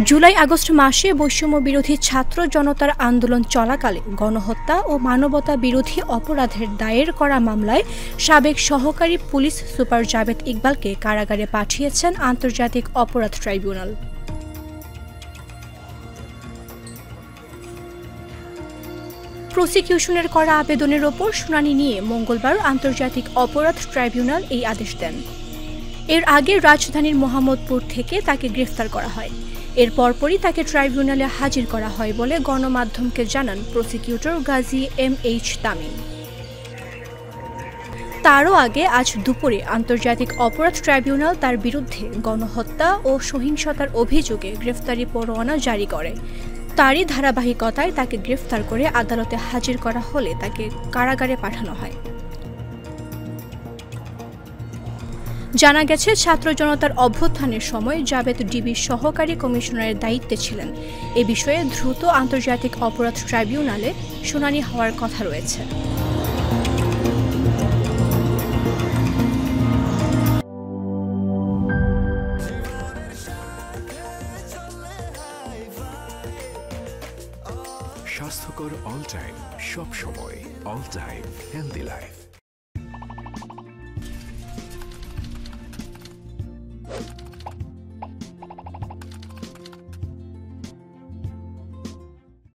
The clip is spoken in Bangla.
জুলাই আগস্ট মাসে বৈষম্য বিরোধী ছাত্র জনতার আন্দোলন চলাকালে গণহত্যা ও মানবতা বিরোধী অপরাধের দায়ের করা মামলায় সাবেক সহকারী পুলিশ সুপার জাবেদ ইকবালকে কারাগারে পাঠিয়েছেন আন্তর্জাতিক অপরাধ ট্রাইব্যুনাল। প্রসিকিউশনের করা আবেদনের ওপর শুনানি নিয়ে মঙ্গলবার আন্তর্জাতিক অপরাধ ট্রাইব্যুনাল এই আদেশ দেন। এর আগে রাজধানীর মোহাম্মদপুর থেকে তাকে গ্রেফতার করা হয়। এর পরপরই তাকে ট্রাইব্যুনালে হাজির করা হয় বলে গণমাধ্যমকে জানান প্রসিকিউটর গাজী এম.এইচ. তামিম। তারও আগে আজ দুপুরে আন্তর্জাতিক অপরাধ ট্রাইব্যুনাল তার বিরুদ্ধে গণহত্যা ও সহিংসতার অভিযোগে গ্রেফতারি পরোয়ানা জারি করে। তারই ধারাবাহিকতায় তাকে গ্রেফতার করে আদালতে হাজির করা হলে তাকে কারাগারে পাঠানো হয়। জানা গেছে, ছাত্র জনতার অভ্যুত্থানের সময় জাবেদ ডিবির সহকারী কমিশনারের দায়িত্বে ছিলেন। এ বিষয়ে দ্রুত আন্তর্জাতিক অপরাধ ট্রাইব্যুনালে শুনানি হওয়ার কথা রয়েছে। স্বাস্থ্যকর অল টাইম, সব সময় অল টাইম হেলদি লাইফ।